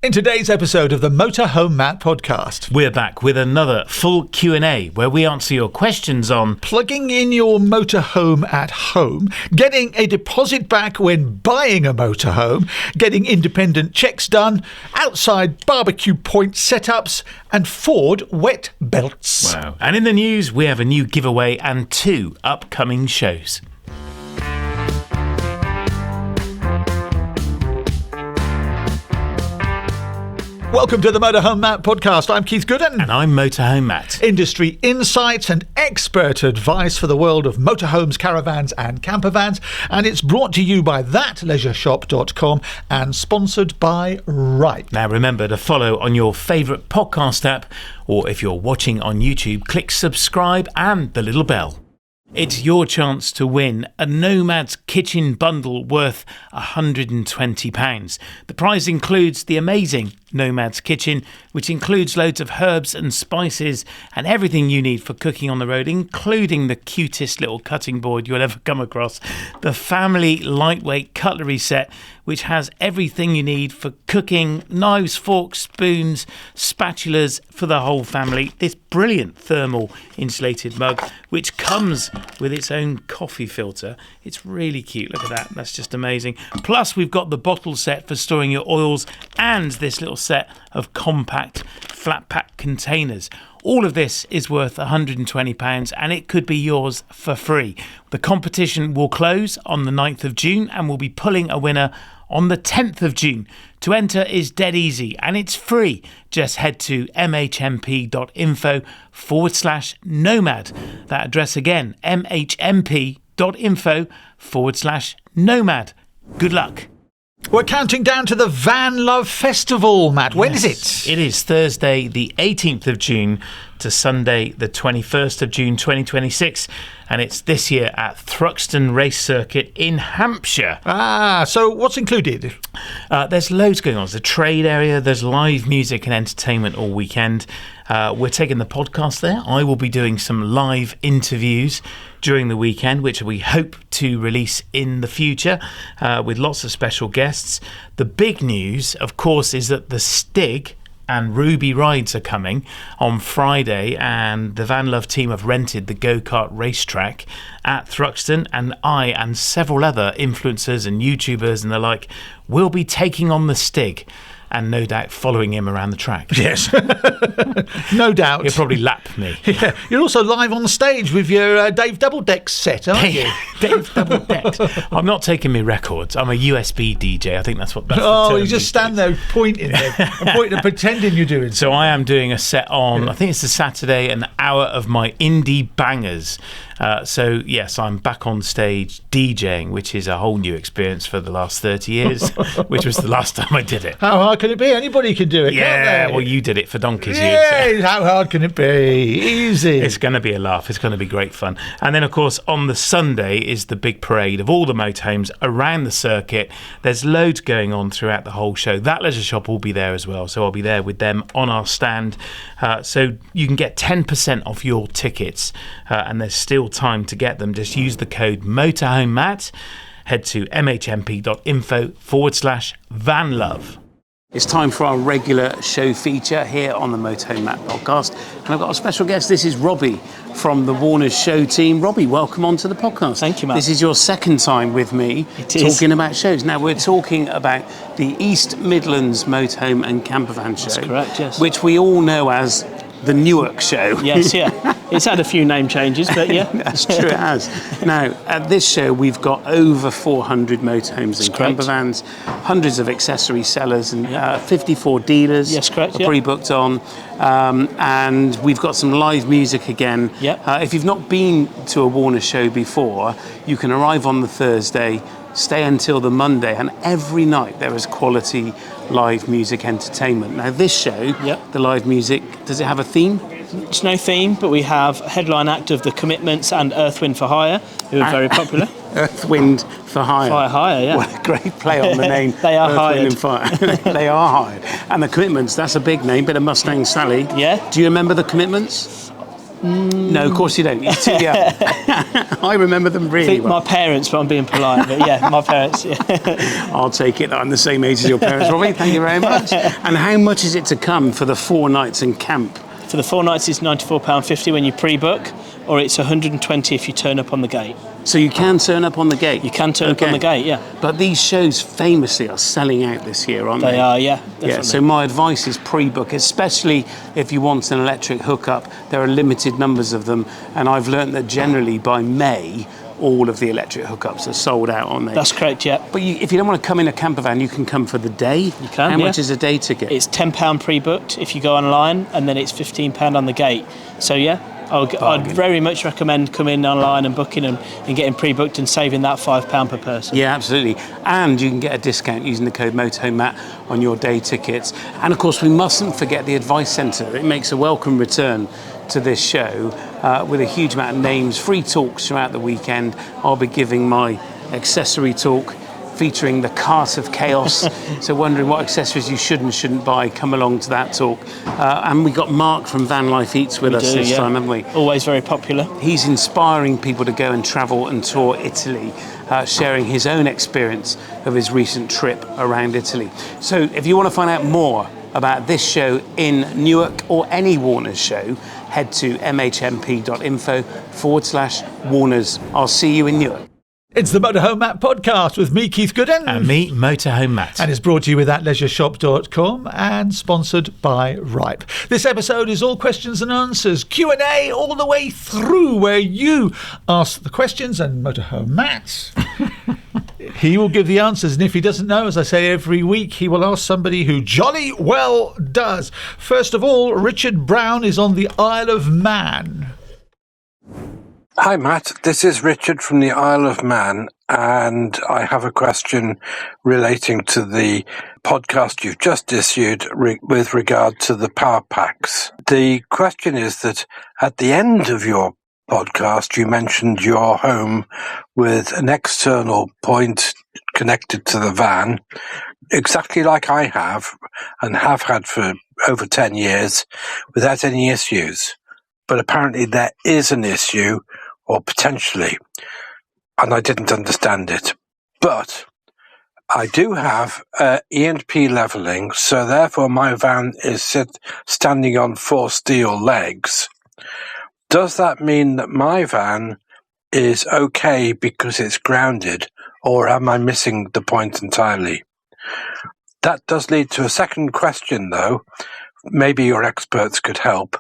In today's episode of the Motorhome Matt podcast, we're back with another full Q&A where we answer your questions on plugging in your motorhome at home, getting a deposit back when buying a motorhome, getting independent checks done, outside barbecue point setups, and Ford wet belts. Wow. And in the news, we have a new giveaway and 2 upcoming shows. Welcome to the Motorhome Matt podcast. I'm Keith Gooden. And I'm Motorhome Matt. Industry insights and expert advice for the world of motorhomes, caravans and campervans. And it's brought to you by thatleisureshop.com and sponsored by Right. Now remember to follow on your favourite podcast app, or if you're watching on YouTube, click subscribe and the little bell. It's your chance to win a Nomad's kitchen bundle worth £120. The prize includes the amazing Nomad's kitchen, which includes loads of herbs and spices and everything you need for cooking on the road, including the cutest little cutting board you'll ever come across, the family lightweight cutlery set, which has everything you need for cooking, knives, forks, spoons, spatulas for the whole family, this brilliant thermal insulated mug, which comes with its own coffee filter. It's really cute. Look at that. That's just amazing. Plus, we've got the bottle set for storing your oils and this little set of compact flat pack containers. All of this is worth £120 and it could be yours for free. The competition will close on the 9th of June and we'll be pulling a winner on the 10th of June. To enter is dead easy and it's free. Just head to mhmp.info/nomad. That address again, mhmp.info/nomad. Good luck. We're counting down to the Vanlove Festival, Matt. When is it? It is Thursday, the 18th of June to Sunday, the 21st of June, 2026. And it's this year at Thruxton Race Circuit in Hampshire. So what's included? There's loads going on. There's a trade area. There's live music and entertainment all weekend. We're taking the podcast there. I will be doing some live interviews during the weekend, which we hope to release in the future with lots of special guests. The big news, of course, is that the Stig and Ruby rides are coming on Friday, and the Vanlove team have rented the go-kart racetrack at Thruxton, and I and several other influencers and YouTubers and the like will be taking on the Stig and no doubt following him around the track. Yes, no doubt. He'll probably lap me. Yeah. You're also live on the stage with your Dave Doubledeck set, aren't you? Dave Doubledeck. I'm not taking my records. I'm a USB DJ. I think that's what that's Oh, the term you just stand there pointing and pretending you're doing So I am doing a set on, I think it's the Saturday, an hour of my indie bangers. So yes, I'm back on stage DJing, which is a whole new experience for the last 30 years, which was the last time I did it. How hard can it be? Anybody can do it, can't they? Well, you did it for donkey's years. Yeah, how hard can it be? Easy. It's going to be a laugh. It's going to be great fun. And then, of course, on the Sunday is the big parade of all the motorhomes around the circuit. There's loads going on throughout the whole show. That Leisure Shop will be there as well, so I'll be there with them on our stand. So you can get 10% off your tickets, and there's still time to get them. Just use the code MotorhomeMatt. Head to mhmp.info/vanlove. It's time for our regular show feature here on the Motorhome Matt podcast. And I've got a special guest. This is Robbie from the Warner's show team. Robbie, welcome onto the podcast. Thank you, Matt. This is your second time with me talking about shows. Now, we're talking about the East Midlands Motorhome and Campervan show. That's correct, yes. Which we all know as the Newark show. Yes, yeah. It's had a few name changes, but yeah. That's true, it has. Now, at this show, we've got over 400 motorhomes and campervans, hundreds of accessory sellers, and 54 dealers. Yes, correct. Are pre-booked on. And we've got some live music again. Yep. If you've not been to a Warner show before, you can arrive on the Thursday, stay until the Monday, and every night there is quality live music entertainment. Now, this show, the live music, does it have a theme? It's no theme, but we have a headline act of The Commitments and Earth, Wind for Hire, who are very popular. Earth, Wind for Hire. Fire Hire, yeah. What a great play on the name. They are Earth, hired. Wind and Fire. They are hired. And The Commitments, that's a big name, bit of Mustang Sally. Yeah. Do you remember The Commitments? No, of course you don't. You're too young. I remember them I really think well. my parents, but I'm being polite. But yeah, my parents. Yeah. I'll take it that I'm the same age as your parents, Robbie. Thank you very much. And how much is it to come for the 4 nights and camp? For the 4 nights, it's £94.50 when you pre-book, or it's £120 if you turn up on the gate. So you can turn up on the gate? You can turn up on the gate, yeah. But these shows famously are selling out this year, aren't they? They are, yeah, definitely. Yeah, so my advice is pre-book, especially if you want an electric hookup. There are limited numbers of them, and I've learnt that generally by May, all of the electric hookups are sold out, aren't they? That's correct, yeah. But if you don't want to come in a camper van, you can come for the day. You can, How much is a day ticket? It's £10 pre-booked if you go online, and then it's £15 on the gate. So, yeah. I'd very much recommend coming online and booking and getting pre-booked and saving that £5 per person. Yeah, absolutely. And you can get a discount using the code Motorhome Matt on your day tickets. And of course, we mustn't forget the Advice Centre. It makes a welcome return to this show with a huge amount of names, free talks throughout the weekend. I'll be giving my accessory talk featuring the Cart of Chaos. So wondering what accessories you should and shouldn't buy, come along to that talk. And we got Mark from Vanlove Eats with us this time, haven't we? Always very popular. He's inspiring people to go and travel and tour Italy, sharing his own experience of his recent trip around Italy. So if you want to find out more about this show in Newark or any Warner's show, head to mhmp.info/Warner's. I'll see you in Newark. It's the Motorhome Matt podcast with me, Keith Gooden. And me, Motorhome Matt. And it's brought to you with atleisureShop.com and sponsored by Ripe. This episode is all questions and answers, Q&A all the way through, where you ask the questions and Motorhome Matt, he will give the answers. And if he doesn't know, as I say every week, he will ask somebody who jolly well does. First of all, Richard Brown is on the Isle of Man. Hi, Matt. This is Richard from the Isle of Man, and I have a question relating to the podcast you've just issued with regard to the power packs. The question is that at the end of your podcast, you mentioned your home with an external point connected to the van, exactly like I have and have had for over 10 years, without any issues. But apparently there is an issue, or potentially, and I didn't understand it. But I do have E&P levelling, so therefore my van is standing on 4 steel legs. Does that mean that my van is okay because it's grounded, or am I missing the point entirely? That does lead to a second question, though. Maybe your experts could help.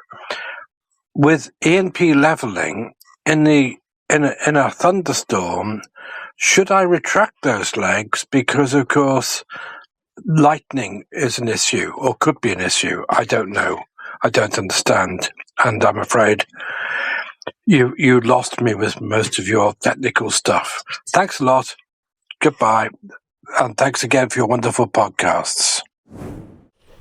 With E&P levelling, in a thunderstorm, should I retract those legs? Because, of course, lightning is an issue, or could be an issue. I don't know. I don't understand. And I'm afraid you lost me with most of your technical stuff. Thanks a lot. Goodbye. And thanks again for your wonderful podcasts.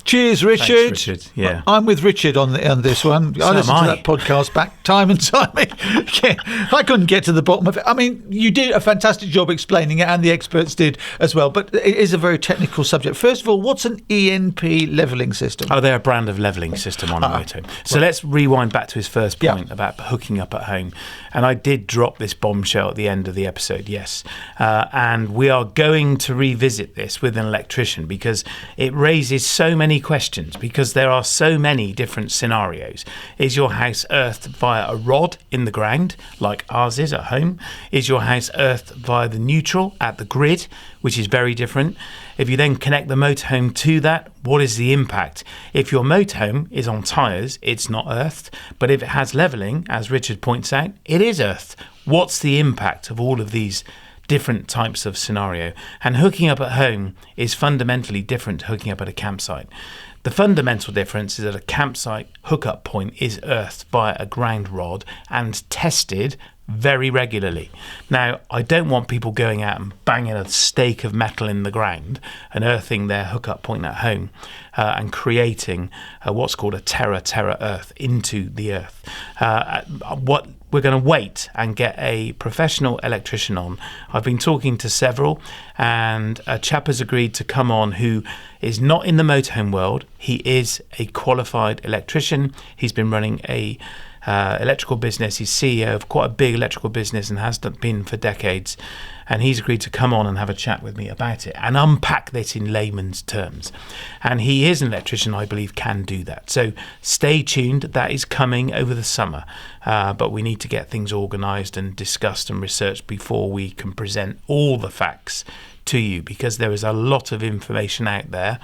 Cheers, Richard. Thanks, Richard. Yeah. I'm with Richard on this one. I listened to that podcast back time and time. I couldn't get to the bottom of it. I mean, you did a fantastic job explaining it, and the experts did as well. But it is a very technical subject. First of all, what's an E&P levelling system? Oh, they're a brand of levelling system on a motor. So let's rewind back to his first point about hooking up at home. And I did drop this bombshell at the end of the episode, yes. And we are going to revisit this with an electrician because it raises so many questions, because there are so many different scenarios. Is your house earthed via a rod in the ground, like ours is at home? Is your house earthed via the neutral at the grid, which is very different? If you then connect the motorhome to that, what is the impact? If your motorhome is on tyres, it's not earthed. But if it has levelling, as Richard points out, it is earthed. What's the impact of all of these different types of scenario? And hooking up at home is fundamentally different to hooking up at a campsite. The fundamental difference is that a campsite hookup point is earthed by a ground rod and tested very regularly. Now, I don't want people going out and banging a stake of metal in the ground and earthing their hookup point at home and creating what's called a terra earth into the earth. What we're going to wait and get a professional electrician on. I've been talking to several, and a chap has agreed to come on who is not in the motorhome world. He is a qualified electrician. He's been running a electrical business. He's CEO of quite a big electrical business and has been for decades. And he's agreed to come on and have a chat with me about it and unpack this in layman's terms. And he is an electrician, I believe, can do that. So stay tuned. That is coming over the summer. But we need to get things organised and discussed and researched before we can present all the facts to you, because there is a lot of information out there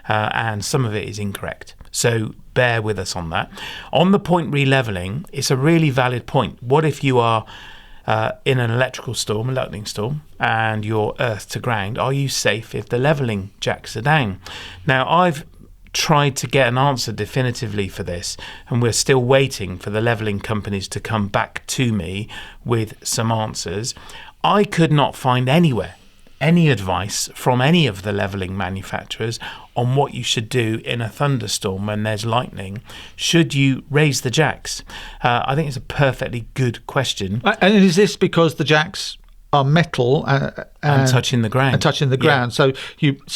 and some of it is incorrect. So bear with us on that. On the point re-levelling, it's a really valid point. What if you are in an electrical storm, a lightning storm, and you're earth to ground? Are you safe if the levelling jacks are down? Now, I've tried to get an answer definitively for this, and we're still waiting for the levelling companies to come back to me with some answers. I could not find anywhere any advice from any of the levelling manufacturers on what you should do in a thunderstorm when there's lightning. Should you raise the jacks? I think it's a perfectly good question. And is this because the jacks are metal and touching the ground? Yeah. So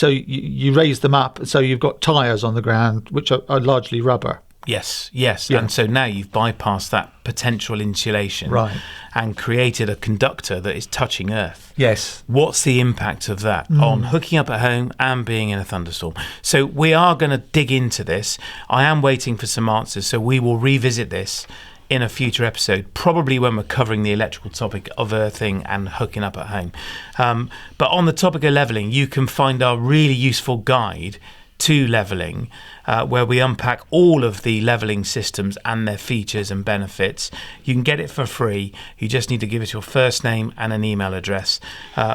you raise them up, so you've got tyres on the ground, which are largely rubber. Yes. Yeah. And so now you've bypassed that potential insulation, right, and created a conductor that is touching earth. Yes. What's the impact of that on hooking up at home and being in a thunderstorm? So we are going to dig into this. I am waiting for some answers, so we will revisit this in a future episode, probably when we're covering the electrical topic of earthing and hooking up at home. But on the topic of levelling, you can find our really useful guide to levelling, where we unpack all of the levelling systems and their features and benefits. You can get it for free. You just need to give us your first name and an email address.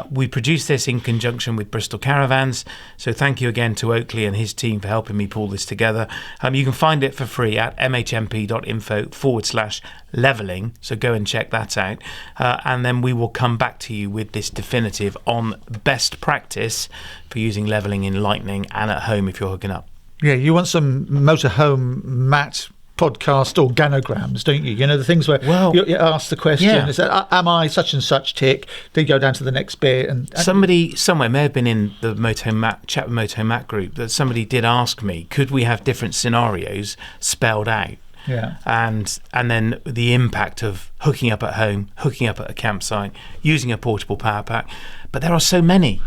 We produce this in conjunction with Bristol Caravans, so thank you again to Oakley and his team for helping me pull this together. You can find it for free at mhmp.info/levelling, so go and check that out, and then we will come back to you with this definitive on best practice for using levelling in lightning and at home if you're hooking up. Yeah, you want some Motorhome Matt podcast organograms, don't you? You know, the things where you ask the question, is that, am I such and such tick? Then go down to the next bit. And somebody somewhere may have been in the Motorhome Matt chat with Motorhome Matt group that somebody did ask me, could we have different scenarios spelled out? Yeah. And then the impact of hooking up at home, hooking up at a campsite, using a portable power pack. But there are so many.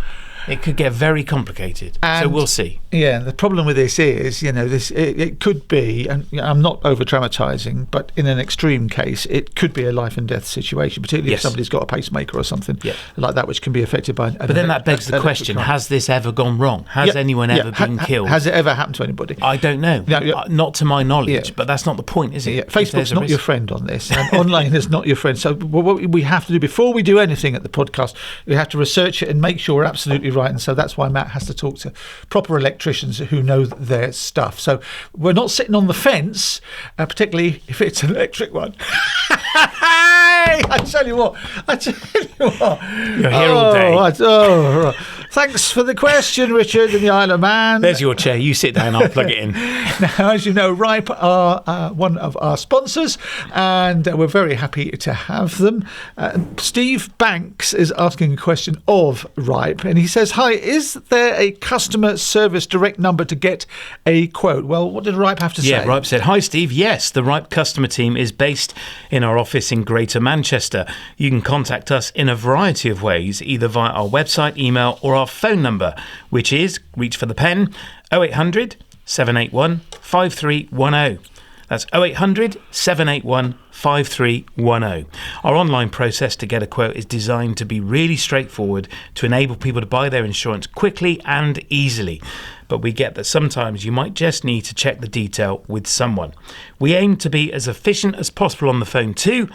It could get very complicated, so we'll see. Yeah, the problem with this is, it could be, and I'm not over-dramatising, but in an extreme case, it could be a life and death situation, particularly if somebody's got a pacemaker or something like that, which can be affected by. But then that begs the question: has this ever gone wrong? Has anyone ever been killed? Has it ever happened to anybody? I don't know. Not to my knowledge, but that's not the point, is it? Yeah. Facebook's not your friend on this, and online is not your friend. So what we have to do before we do anything at the podcast, we have to research it and make sure we're absolutely right. And so that's why Matt has to talk to proper electricians who know their stuff. So we're not sitting on the fence, particularly if it's an electric one. I tell you what. You're here all day. Thanks for the question, Richard, in the Isle of Man. There's your chair. You sit down, I'll plug it in. Now, as you know, Ripe are one of our sponsors, and we're very happy to have them. Steve Banks is asking a question of Ripe, and he says, hi, is there a customer service direct number to get a quote? Well, what did Ripe have to say? Yeah, Ripe said, hi, Steve. Yes, the Ripe customer team is based in our office in Greater Manchester. You can contact us in a variety of ways, either via our website, email, or our phone number, which is, reach for the pen, 0800 781 5310. That's 0800 781 5310. Our online process to get a quote is designed to be really straightforward to enable people to buy their insurance quickly and easily. But we get that sometimes you might just need to check the detail with someone. We aim to be as efficient as possible on the phone too,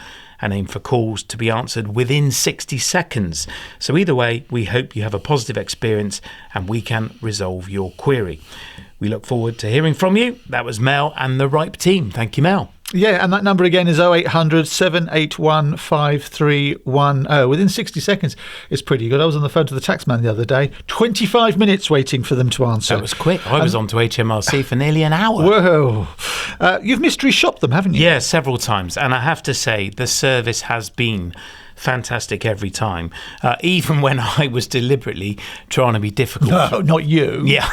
and aim for calls to be answered within 60 seconds. So either way, we hope you have a positive experience and we can resolve your query. We look forward to hearing from you. That was Mel and the Ripe team. Thank you, Mel. Yeah, and that number again is 0800 781 5310. Within 60 seconds is pretty good. I was on the phone to the taxman the other day. 25 minutes waiting for them to answer. That was quick. I was on to HMRC for nearly an hour. Whoa. You've mystery shopped them, haven't you? Yeah, several times. And I have to say, the service has been fantastic every time, even when I was deliberately trying to be difficult. No, not you. Yeah.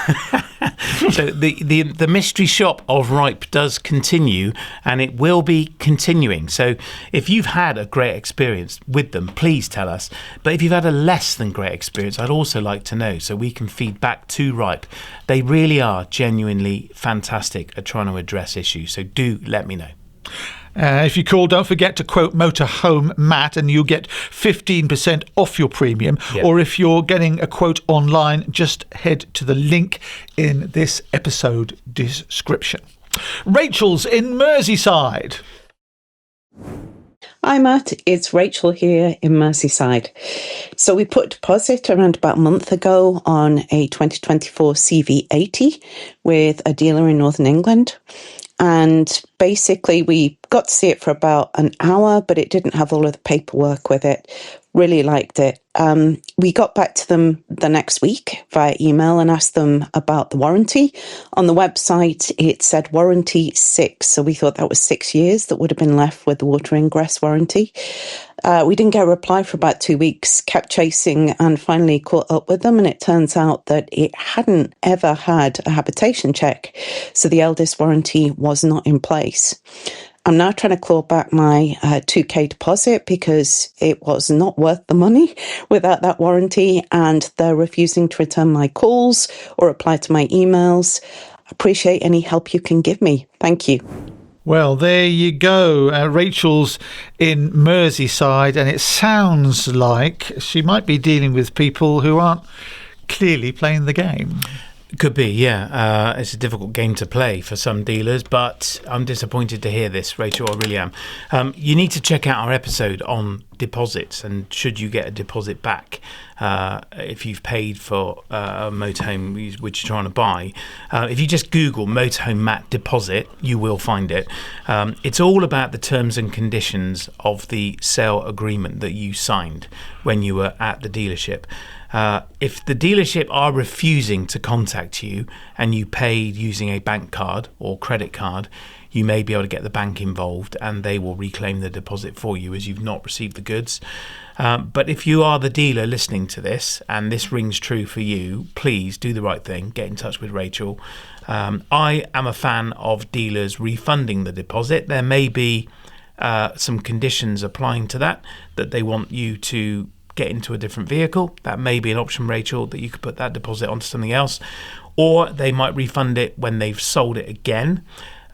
So the mystery shop of Ripe does continue, and it will be continuing. So if you've had a great experience with them, please tell us. But if you've had a less than great experience, I'd also like to know so we can feed back to Ripe. They really are genuinely fantastic at trying to address issues. So do let me know. If you call, don't forget to quote Motorhome Matt and you'll get 15% off your premium. Yep. Or if you're getting a quote online, just head to the link in this episode description. Rachel's in Merseyside. Hi Matt, it's Rachel here in Merseyside. So we put a deposit around about a month ago on a 2024 CV80 with a dealer in Northern England. And basically we got to see it for about an hour, but it didn't have all of the paperwork with it. Really liked it. We got back to them the next week via email and asked them about the warranty. On the website, it said warranty 6. So we thought that was 6 years that would have been left with the water ingress warranty. We didn't get a reply for about 2 weeks, kept chasing and finally caught up with them. And it turns out that it hadn't ever had a habitation check. So the eldest warranty was not in place. I'm now trying to claw back my 2k deposit because it was not worth the money without that warranty, and they're refusing to return my calls or reply to my emails. Appreciate any help you can give me. Thank you. Well, there you go. Rachel's in Merseyside, and it sounds like she might be dealing with people who aren't clearly playing the game. Could be, yeah. It's a difficult game to play for some dealers, but I'm disappointed to hear this, Rachel. I really am. You need to check out our episode on deposits and should you get a deposit back if you've paid for a motorhome which you're trying to buy. If you just Google Motorhome Matt deposit, you will find it. It's all about the terms and conditions of the sale agreement that you signed when you were at the dealership. If the dealership are refusing to contact you and you paid using a bank card or credit card, you may be able to get the bank involved and they will reclaim the deposit for you as you've not received the goods. But if you are the dealer listening to this and this rings true for you, please do the right thing. Get in touch with Rachel. I am a fan of dealers refunding the deposit. There may be some conditions applying to that they want you to get into a different vehicle. That may be an option, Rachel, that you could put that deposit onto something else, or they might refund it when they've sold it again,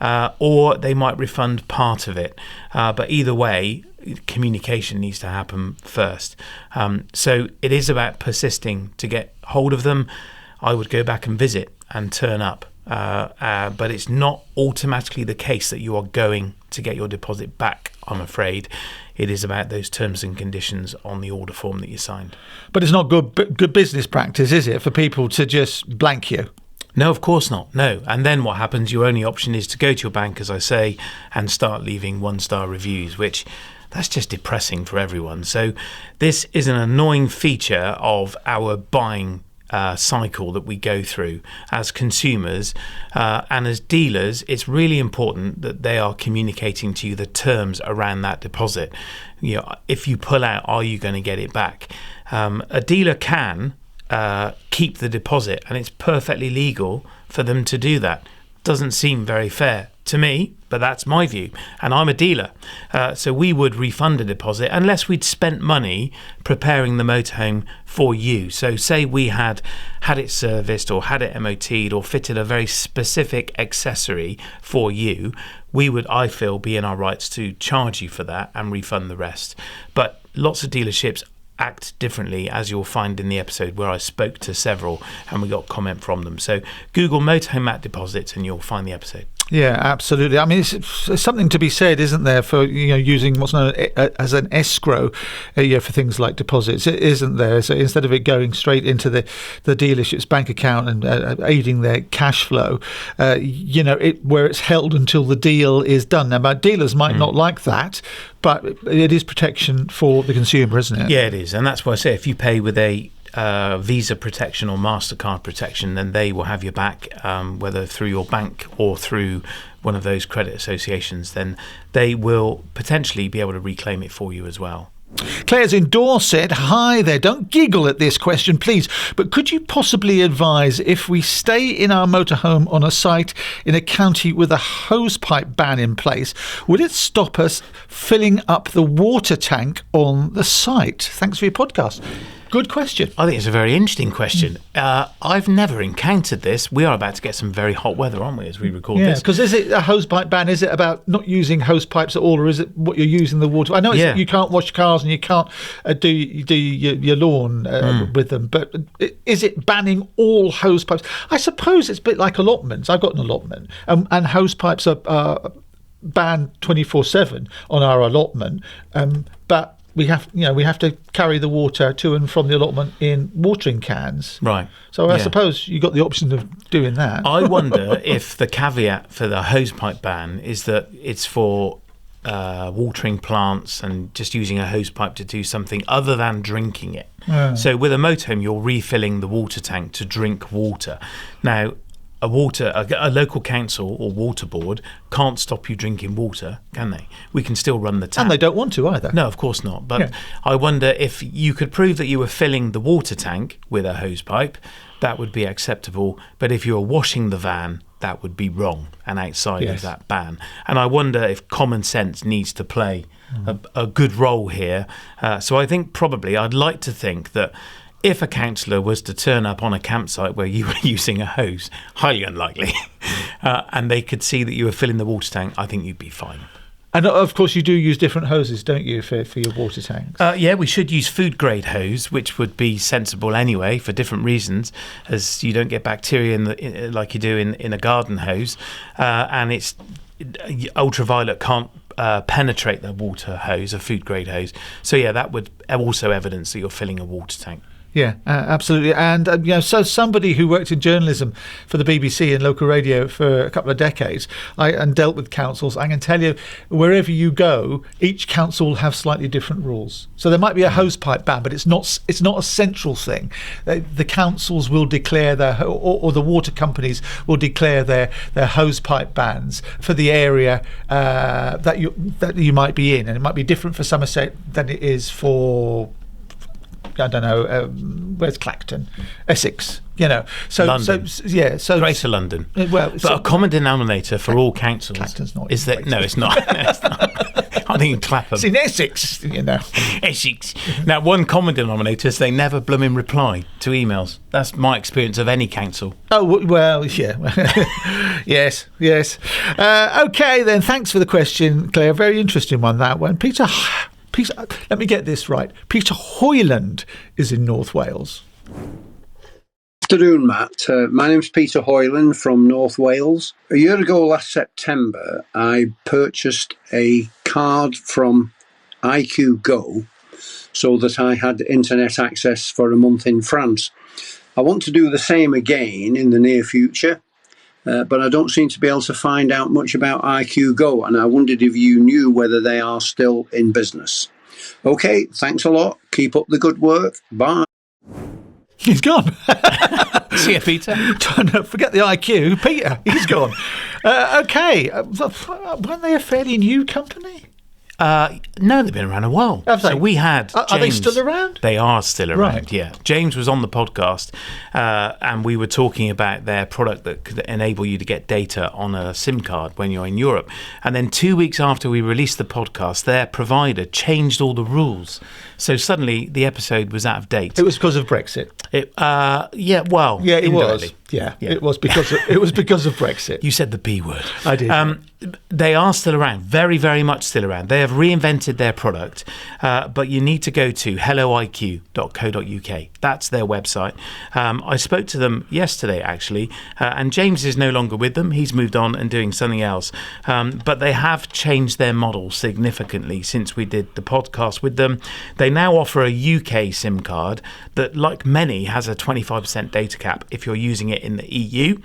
or they might refund part of it. But either way, communication needs to happen first. So it is about persisting to get hold of them. I would go back and visit and turn up. But it's not automatically the case that you are going to get your deposit back, I'm afraid. It is about those terms and conditions on the order form that you signed. But it's not good business practice, is it, for people to just blank you? No, of course not. No. And then what happens, your only option is to go to your bank, as I say, and start leaving 1-star reviews, which that's just depressing for everyone. So this is an annoying feature of our buying cycle that we go through as consumers and as dealers. It's really important that they are communicating to you the terms around that deposit. You know, if you pull out, are you going to get it back? A dealer can keep the deposit, and it's perfectly legal for them to do that. Doesn't seem very fair to me, but that's my view, and I'm a dealer. So we would refund a deposit unless we'd spent money preparing the motorhome for you. So say we had it serviced or had it MOT'd or fitted a very specific accessory for you, we would, I feel, be in our rights to charge you for that and refund the rest. But lots of dealerships act differently, as you'll find in the episode where I spoke to several and we got comment from them. So Google Motorhome Matt deposits and you'll find the episode. Yeah, absolutely. I mean, it's something to be said, isn't there, for using what's known as an escrow, for things like deposits, isn't there? So instead of it going straight into the dealership's bank account and aiding their cash flow, where it's held until the deal is done. Now, dealers might not like that, but it is protection for the consumer, isn't it? Yeah, it is, and that's why I say if you pay with a Visa protection or MasterCard protection, then they will have your back, whether through your bank or through one of those credit associations, then they will potentially be able to reclaim it for you as well. Claire's in Dorset. Hi there. Don't giggle at this question, please. But could you possibly advise if we stay in our motorhome on a site in a county with a hosepipe ban in place, would it stop us filling up the water tank on the site? Thanks for your podcast. Good question. I think it's a very interesting question. I've never encountered this. We are about to get some very hot weather, aren't we, as we record this? Yeah, because is it a hosepipe ban? Is it about not using hose pipes at all, or is it what you're using the water? I know you can't wash cars and you can't do your lawn with them, but is it banning all hose pipes? I suppose it's a bit like allotments. I've got an allotment, and hose pipes are banned 24/7 on our allotment, but we have to carry the water to and from the allotment in watering cans. Right. So I suppose you got the option of doing that. I wonder if the caveat for the hosepipe ban is that it's for watering plants and just using a hosepipe to do something other than drinking it. So with a motorhome, you're refilling the water tank to drink water. Now, a local council or water board can't stop you drinking water, can they? We can still run the tap. And they don't want to either. No, of course not. But I wonder if you could prove that you were filling the water tank with a hose pipe, that would be acceptable. But if you were washing the van, that would be wrong and outside of that ban. And I wonder if common sense needs to play a good role here. So I think probably I'd like to think that if a councillor was to turn up on a campsite where you were using a hose, highly unlikely, and they could see that you were filling the water tank, I think you'd be fine. And of course you do use different hoses, don't you, for your water tanks? Yeah, we should use food grade hose, which would be sensible anyway for different reasons, as you don't get bacteria like you do in a garden hose, and it's ultraviolet can't penetrate the water hose, a food grade hose. So yeah, that would also evidence that you're filling a water tank. Yeah, absolutely. And, so somebody who worked in journalism for the BBC and local radio for a couple of decades and dealt with councils, I can tell you, wherever you go, each council will have slightly different rules. So there might be a hosepipe ban, but it's not a central thing. The councils will declare or the water companies will declare their hosepipe bans for the area that you might be in. And it might be different for Somerset than it is for, I don't know, where's Clacton? Essex, So, London. So Greater London. Well, but a common denominator for all councils Clacton's not is that... No, it's not. No, it's not. I think in Clapham. It's in Essex, Essex. Now, one common denominator is they never blooming reply to emails. That's my experience of any council. Oh, well, yeah. Yes. Okay, then. Thanks for the question, Claire. Very interesting one, that one. Peter, let me get this right. Peter Hoyland is in North Wales. Afternoon, Matt. My name's Peter Hoyland from North Wales. A year ago last September, I purchased a card from IQ Go so that I had internet access for a month in France. I want to do the same again in the near future, but I don't seem to be able to find out much about IQ Go, and I wondered if you knew whether they are still in business. Okay, thanks a lot. Keep up the good work. Bye. He's gone. See you, Peter. Don't forget the IQ. Peter, he's gone. Okay. Weren't they a fairly new company? No, they've been around a while. Have they? So we had James. Are they still around? They are still around, Right. yeah. James was on the podcast and we were talking about their product that could enable you to get data on a SIM card when you're in Europe. And then 2 weeks after we released the podcast, their provider changed all the rules. So suddenly the episode was out of date. It was because of Brexit. It was. Yeah, it was. Yeah, it was because of Brexit. You said the B word. I did. They are still around, very, very much still around. They have reinvented their product, but you need to go to helloiq.co.uk. That's their website. I spoke to them yesterday, actually, and James is no longer with them. He's moved on and doing something else. But they have changed their model significantly since we did the podcast with them. They now offer a UK SIM card that, like many, has a 25% data cap if you're using it in the EU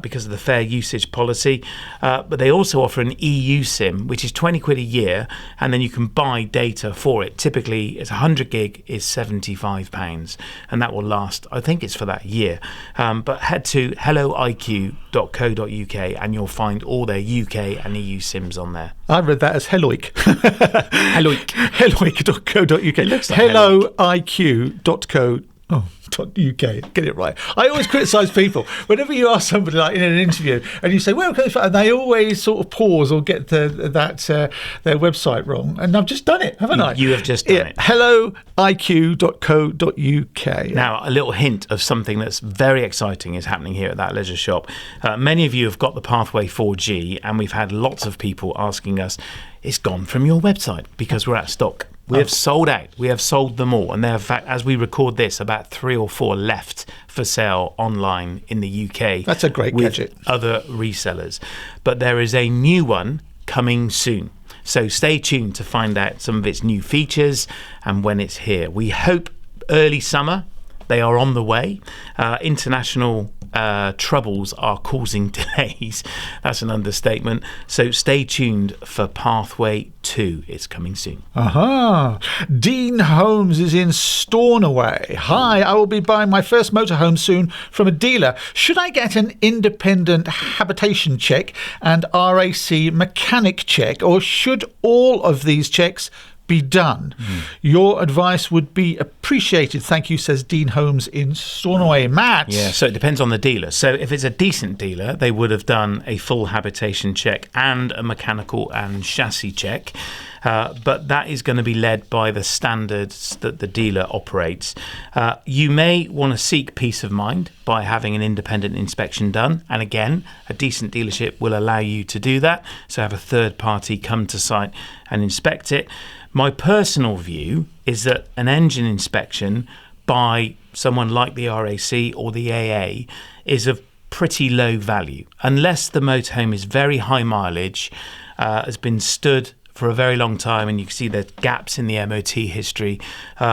because of the fair usage policy. But they also offer an EU SIM, which is 20 quid a year, and then you can buy data for it. Typically, it's 100 gig is £75, and that will last, I think it's for that year. But head to helloiq.co.uk and you'll find all their UK and EU SIMs on there. I read that as Helloic. Helloic. Helloic.co.uk. It looks like helloiq.co.uk. Get it right. I always criticise people whenever you ask somebody like in an interview and you say, "Where can I find?" and they always sort of pause or get their website wrong. And I've just done it, haven't I? You have just done it. helloiq.co.uk. Now, a little hint of something that's very exciting is happening here at that leisure shop. Many of you have got the Pathway 4G, and we've had lots of people asking us, it's gone from your website because we're out of stock. We have sold out. We have sold them all. And there are, in fact, as we record this, about 3 or 4 left for sale online in the UK. That's a great gadget. Other resellers. But there is a new one coming soon. So stay tuned to find out some of its new features and when it's here. We hope early summer. They are on the way. International troubles are causing delays. That's an understatement. So stay tuned for Pathway 2. It's coming soon. Aha. Dean Holmes is in Stornoway. Hi, I will be buying my first motorhome soon from a dealer. Should I get an independent habitation check and RAC mechanic check, or should all of these checks be done? Your advice would be appreciated. Thank you, says Dean Holmes in Stornoway. Matt? Yeah, so it depends on the dealer. So if it's a decent dealer, they would have done a full habitation check and a mechanical and chassis check. But that is going to be led by the standards that the dealer operates. You may want to seek peace of mind by having an independent inspection done. And again, a decent dealership will allow you to do that. So have a third party come to site and inspect it. My personal view is that an engine inspection by someone like the RAC or the AA is of pretty low value, unless the motorhome is very high mileage, has been stood for a very long time, and you can see there's gaps in the MOT history,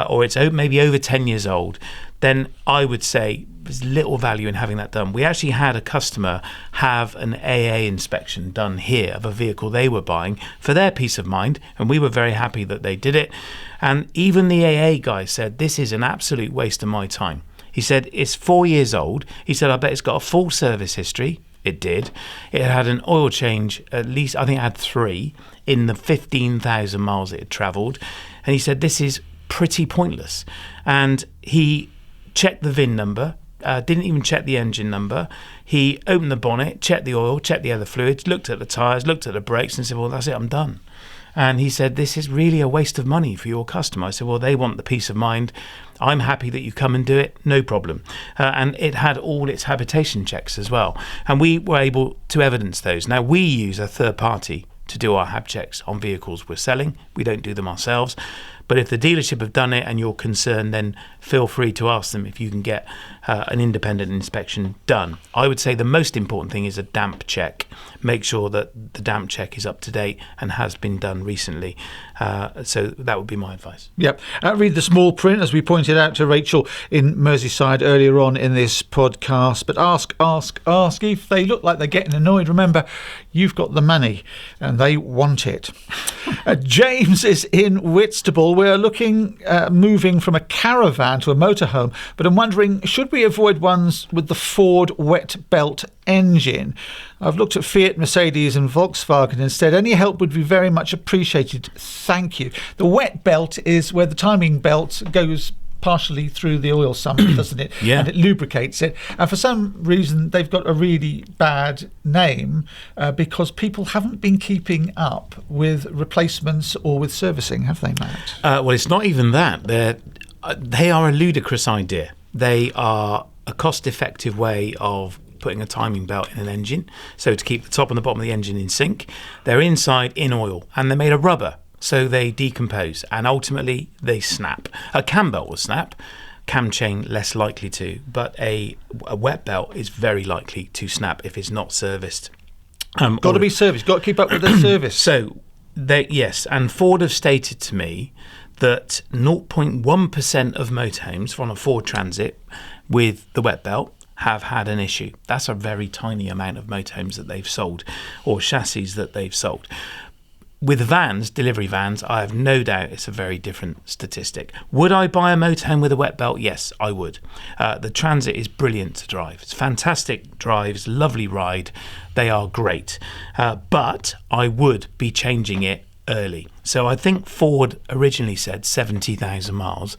or it's maybe over 10 years old, then I would say there's little value in having that done. We actually had a customer have an AA inspection done here of a vehicle they were buying for their peace of mind, and we were very happy that they did it. And even the AA guy said, this is an absolute waste of my time. He said, it's 4 years old. He said, I bet it's got a full service history. It did. It had an oil change, at least, I think it had 3 in the 15,000 miles it had travelled. And he said, this is pretty pointless. And he checked the VIN number, didn't even check the engine number. He opened the bonnet, checked the oil, checked the other fluids, looked at the tyres, looked at the brakes and said, well, that's it, I'm done. And he said, this is really a waste of money for your customer. I said, well, they want the peace of mind. I'm happy that you come and do it, no problem. And it had all its habitation checks as well. And we were able to evidence those. Now, we use a third party to do our hab checks on vehicles we're selling. We don't do them ourselves. But if the dealership have done it and you're concerned, then feel free to ask them if you can get an independent inspection done. I would say the most important thing is a damp check. Make sure that the damp check is up to date and has been done recently. So that would be my advice. Yep. Read the small print, as we pointed out to Rachel in Merseyside earlier on in this podcast. But ask. If they look like they're getting annoyed, remember, you've got the money and they want it. James is in Whitstable. We're looking moving from a caravan to a motorhome, but I'm wondering, should we avoid ones with the Ford wet belt engine? I've looked at Fiat, Mercedes and Volkswagen instead. Any help would be very much appreciated. Thank you. The wet belt is where the timing belt goes partially through the oil sump, doesn't it? Yeah. And it lubricates it. And for some reason, they've got a really bad name because people haven't been keeping up with replacements or with servicing, have they, Matt? Well, it's not even that. They are a ludicrous idea. They are a cost-effective way of putting a timing belt in an engine, so to keep the top and the bottom of the engine in sync. They're inside in oil, and they're made of rubber, so they decompose, and ultimately they snap. A cam belt will snap, cam chain less likely to, but a wet belt is very likely to snap if it's not serviced. Got to be serviced, got to keep up with the service. So, yes, and Ford have stated to me that 0.1% of motorhomes on a Ford Transit with the wet belt have had an issue. That's a very tiny amount of motorhomes that they've sold, or chassis that they've sold. With vans, delivery vans, I have no doubt it's a very different statistic. Would I buy a motorhome with a wet belt? Yes, I would. The Transit is brilliant to drive. It's fantastic drives, lovely ride. They are great. But I would be changing it early. So I think Ford originally said 70,000 miles.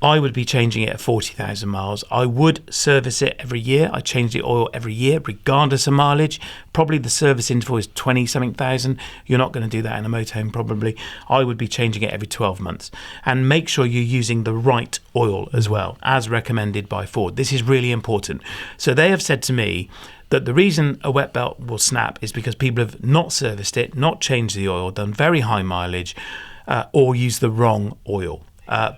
I would be changing it at 40,000 miles. I would service it every year. I change the oil every year, regardless of mileage. Probably the service interval is 20-something thousand. You're not going to do that in a motorhome, probably. I would be changing it every 12 months. And make sure you're using the right oil as well, as recommended by Ford. This is really important. So they have said to me that the reason a wet belt will snap is because people have not serviced it, not changed the oil, done very high mileage, or used the wrong oil.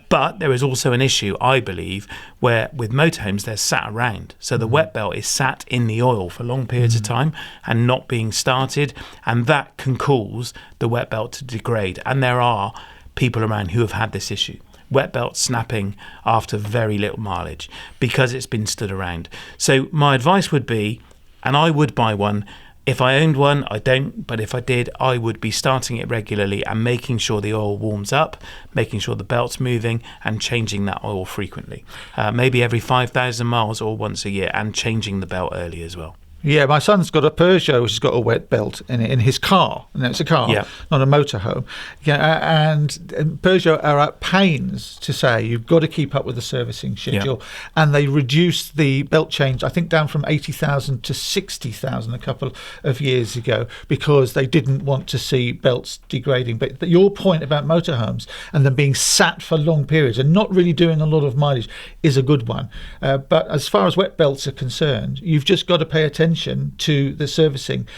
But there is also an issue, I believe, where with motorhomes they're sat around. So the wet belt is sat in the oil for long periods of time and not being started, and that can cause the wet belt to degrade. And there are people around who have had this issue. Wet belt snapping after very little mileage because it's been stood around. So my advice would be, and I would buy one. If I owned one, I don't, but if I did, I would be starting it regularly and making sure the oil warms up, making sure the belt's moving and changing that oil frequently. Maybe every 5,000 miles or once a year, and changing the belt early as well. Yeah, my son's got a Peugeot which has got a wet belt in his car. And it's a car, not a motorhome. Yeah, and Peugeot are at pains to say you've got to keep up with the servicing schedule. And they reduced the belt change, I think, down from 80,000 to 60,000 a couple of years ago because they didn't want to see belts degrading. But your point about motorhomes and them being sat for long periods and not really doing a lot of mileage is a good one. But as far as wet belts are concerned, you've just got to pay attention to the servicing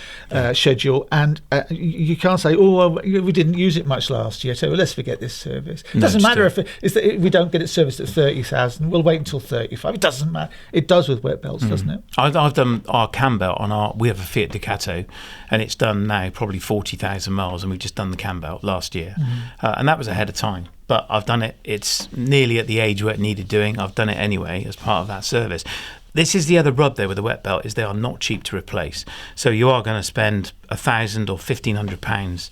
schedule, and you can't say, we didn't use it much last year, so let's forget this service. It doesn't matter if we don't get it serviced at 30,000, we'll wait until 35. It doesn't matter. It does with wet belts, doesn't it? I've done our cam belt on we have a Fiat Ducato, and it's done now probably 40,000 miles, and we've just done the cam belt last year, and that was ahead of time. But I've done it. It's nearly at the age where it needed doing. I've done it anyway as part of that service. This is the other rub there with the wet belt, is they are not cheap to replace. So you are going to spend £1,000 or £1,500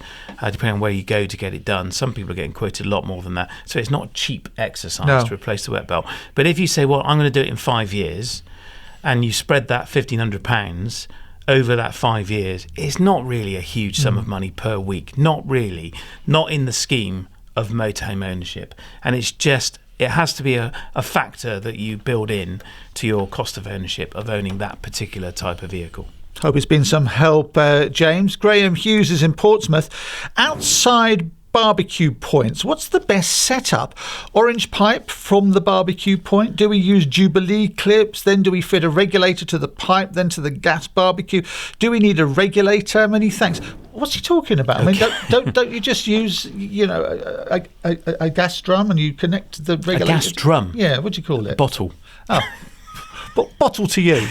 depending on where you go to get it done. Some people are getting quoted a lot more than that. So it's not a cheap exercise to replace the wet belt. But if you say, well, I'm going to do it in 5 years, and you spread that £1,500 over that 5 years, it's not really a huge sum of money per week. Not really. Not in the scheme of motorhome ownership. And it's just, it has to be a factor that you build in to your cost of ownership of owning that particular type of vehicle. Hope it's been some help, James. Graham Hughes is in Portsmouth. Outside barbecue points, what's the best setup? Orange pipe from the barbecue point? Do we use Jubilee clips? Then do we fit a regulator to the pipe, then to the gas barbecue? Do we need a regulator? Many thanks. What's he talking about? Okay. I mean, don't you just use, a gas drum and you connect the regulator? A gas drum? Yeah, what do you call it? Bottle. Oh, bottle to you.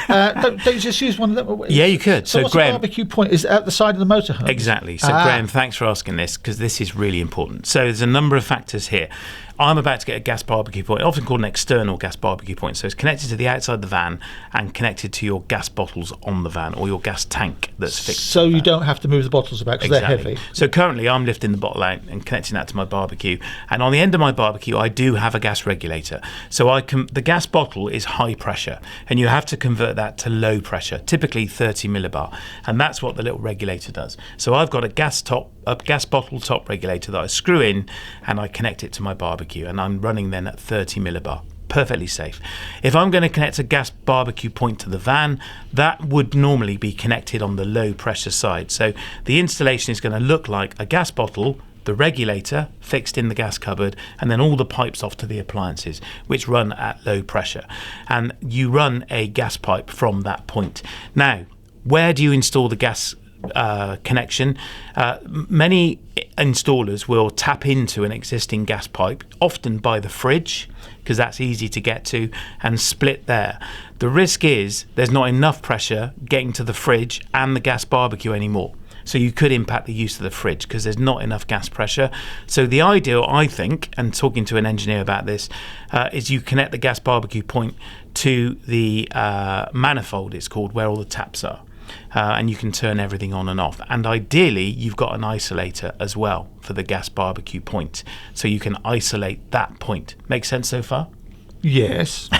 Don't you just use one of them? Yeah, you could. So what's Graham, the barbecue point? Is it at the side of the motorhome? Exactly. So Graham, thanks for asking this, because this is really important. So there's a number of factors here. I'm about to get a gas barbecue point, often called an external gas barbecue point. So it's connected to the outside of the van and connected to your gas bottles on the van, or your gas tank that's fixed. So you don't have to move the bottles about because they're heavy. So currently I'm lifting the bottle out and connecting that to my barbecue. And on the end of my barbecue, I do have a gas regulator. So the gas bottle is high pressure, and you have to convert that to low pressure, typically 30 millibar. And that's what the little regulator does. So I've got a gas bottle top regulator that I screw in and I connect it to my barbecue, and I'm running then at 30 millibar. Perfectly safe. If I'm going to connect a gas barbecue point to the van, that would normally be connected on the low pressure side. So the installation is going to look like a gas bottle, the regulator fixed in the gas cupboard, and then all the pipes off to the appliances, which run at low pressure. And you run a gas pipe from that point. Now, where do you install the gas connection? Many installers will tap into an existing gas pipe, often by the fridge, because that's easy to get to, and split there. The risk is there's not enough pressure getting to the fridge and the gas barbecue anymore. So you could impact the use of the fridge because there's not enough gas pressure. So the ideal, I think, and talking to an engineer about this, is you connect the gas barbecue point to the manifold, it's called, where all the taps are. And you can turn everything on and off. And ideally, you've got an isolator as well for the gas barbecue point. So you can isolate that point. Make sense so far? Yes.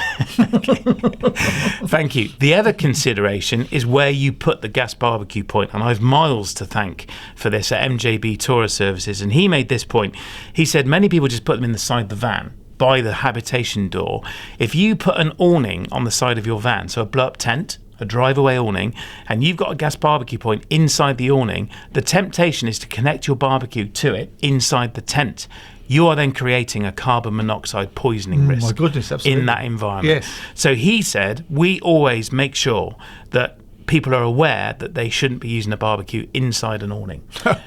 Thank you. The other consideration is where you put the gas barbecue point. And I've Miles to thank for this at MJB Tourist Services. And he made this point. He said many people just put them in the side of the van by the habitation door. If you put an awning on the side of your van, so a blow-up tent, a drive-away awning, and you've got a gas barbecue point inside the awning, the temptation is to connect your barbecue to it inside the tent. You are then creating a carbon monoxide poisoning risk my goodness, absolutely. in that environment. Yes. So he said, we always make sure that people are aware that they shouldn't be using a barbecue inside an awning,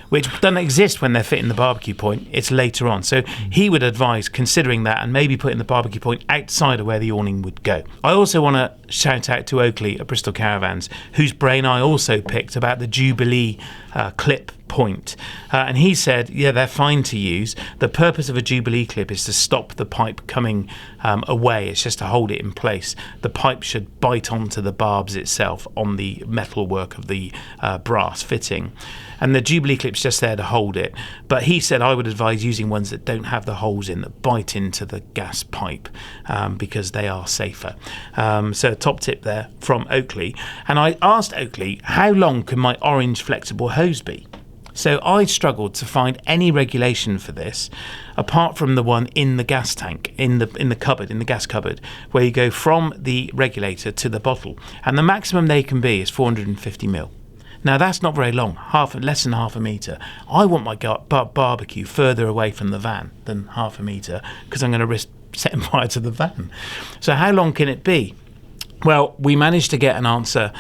which doesn't exist when they're fitting the barbecue point. It's later on. So he would advise considering that and maybe putting the barbecue point outside of where the awning would go. I also want to shout out to Oakley at Bristol Caravans, whose brain I also picked about the Jubilee clip point. And he said, yeah, they're fine to use. The purpose of a Jubilee clip is to stop the pipe coming away. It's just to hold it in place. The pipe should bite onto the barbs itself on the metalwork of the brass fitting. And the Jubilee clip's just there to hold it. But he said I would advise using ones that don't have the holes in, that bite into the gas pipe, because they are safer. So a top tip there from Oakley. And I asked Oakley, how long can my orange flexible hose be? So I struggled to find any regulation for this, apart from the one in the gas tank, in the cupboard, in the gas cupboard, where you go from the regulator to the bottle, and the maximum they can be is 450 mil. Now that's not very long, less than half a metre. I want my barbecue further away from the van than half a metre because I'm going to risk setting fire to the van. So how long can it be? Well, we managed to get an answer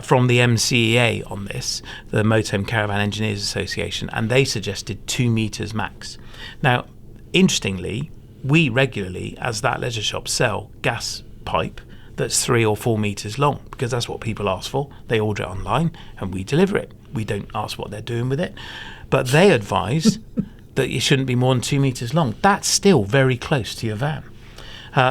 from the MCEA on this, the Motorhome Caravan Engineers Association, and they suggested 2 metres max. Now, interestingly, we regularly, as that leisure shop, sell gas pipe that's 3 or 4 metres long because that's what people ask for. They order it online and we deliver it. We don't ask what they're doing with it. But they advise that it shouldn't be more than 2 metres long. That's still very close to your van.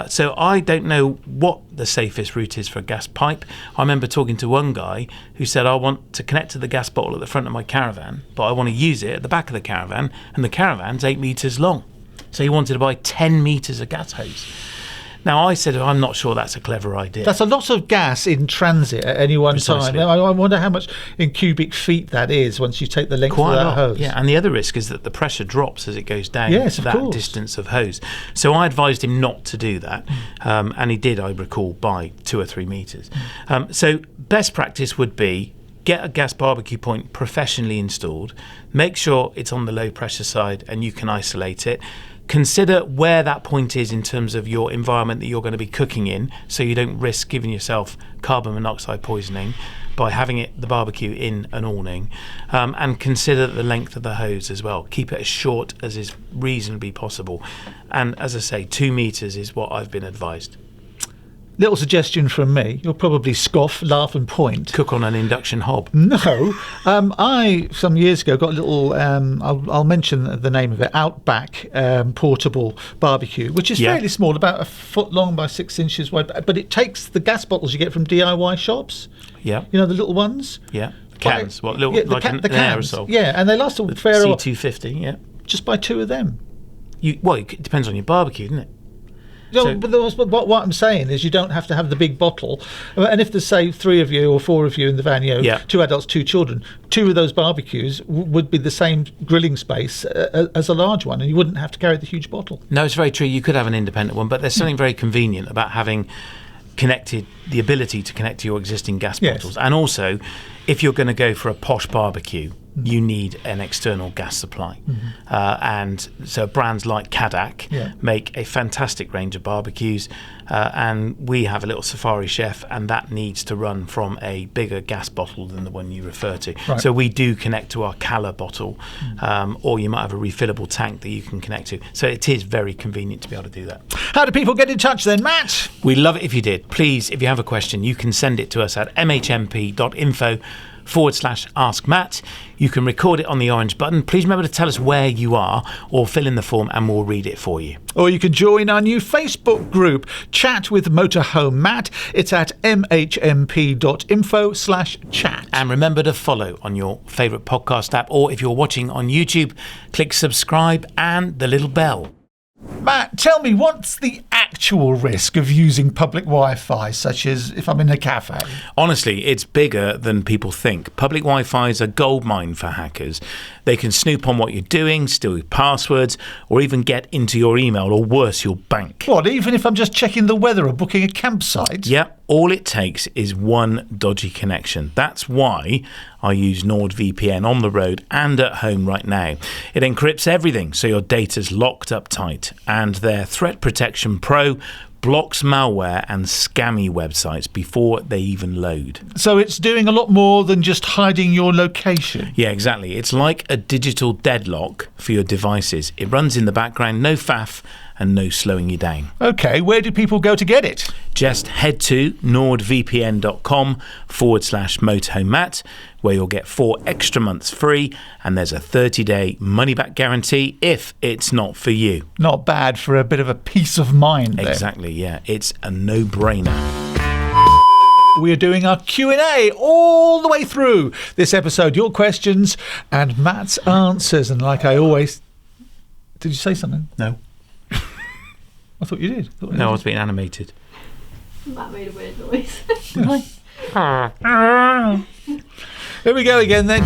So I don't know what the safest route is for a gas pipe. I remember talking to one guy who said, I want to connect to the gas bottle at the front of my caravan, but I want to use it at the back of the caravan, and the caravan's 8 metres long. So he wanted to buy 10 metres of gas hose. Now, I said, I'm not sure that's a clever idea. That's a lot of gas in transit at any one Precisely. time. I wonder how much in cubic feet that is once you take the length Quite of a that lot. hose. Yeah, and the other risk is that the pressure drops as it goes down Yes, of that course. distance of hose. So I advised him not to do that, and he did, I recall, buy 2 or 3 metres. So best practice would be get a gas barbecue point professionally installed, make sure it's on the low pressure side and you can isolate it. Consider where that point is in terms of your environment that you're going to be cooking in, so you don't risk giving yourself carbon monoxide poisoning by having the barbecue in an awning, and consider the length of the hose as well. Keep it as short as is reasonably possible. And as I say, 2 metres is what I've been advised. Little suggestion from me. You'll probably scoff, laugh and point. Cook on an induction hob. No. I, some years ago, got a little, I'll mention the name of it, Outback portable barbecue, which is fairly small, about 1 foot long by 6 inches wide. But it takes the gas bottles you get from DIY shops. Yeah. You know, the little ones? Yeah. Cans. What, little, the like an cans. aerosol. Yeah, and they last a The fair while. C250, yeah. Just buy 2 of them. Well, it depends on your barbecue, doesn't it? No, but what I'm saying is you don't have to have the big bottle. And if there's, say, 3 of you or 4 of you in the van, 2 adults, 2 children, 2 of those barbecues would be the same grilling space as a large one, and you wouldn't have to carry the huge bottle. No, it's very true. You could have an independent one, but there's something very convenient about having the ability to connect to your existing gas bottles. And also, if you're going to go for a posh barbecue, you need an external gas supply. And so brands like Kadak make a fantastic range of barbecues, and we have a little Safari Chef, and that needs to run from a bigger gas bottle than the one you refer to. Right. So we do connect to our Cala bottle, or you might have a refillable tank that you can connect to. So it is very convenient to be able to do that. How do people get in touch then, Matt? We'd love it if you did. Please, if you have a question, you can send it to us at mhmp.info facebook.com/Ask Matt. You can record it on the orange button. Please remember to tell us where you are or fill in the form and we'll read it for you. Or you can join our new Facebook group, Chat with Motorhome Matt. It's at mhmp.info/chat. And remember to follow on your favourite podcast app, or if you're watching on YouTube, click subscribe and the little bell. Matt, tell me, what's the actual risk of using public Wi-Fi, such as if I'm in a cafe? Honestly, it's bigger than people think. Public Wi-Fi is a goldmine for hackers. They can snoop on what you're doing, steal your passwords, or even get into your email, or worse, your bank. What, even if I'm just checking the weather or booking a campsite? Yep, all it takes is one dodgy connection. That's why I use NordVPN on the road and at home right now. It encrypts everything, so your data's locked up tight. And their Threat Protection Pro blocks malware and scammy websites before they even load. So it's doing a lot more than just hiding your location. Yeah, exactly. It's like a digital deadlock for your devices. It runs in the background, no faff and no slowing you down. OK, where do people go to get it? Just head to nordvpn.com/Motorhome Matt, where you'll get 4 extra months free, and there's a 30-day money-back guarantee if it's not for you. Not bad for a bit of a peace of mind there. Exactly, yeah. It's a no-brainer. We are doing our Q&A all the way through this episode. Your questions and Matt's answers. And like I always... Did you say something? No. I thought you did. No, I was being animated. That made a weird noise. Here we go again then.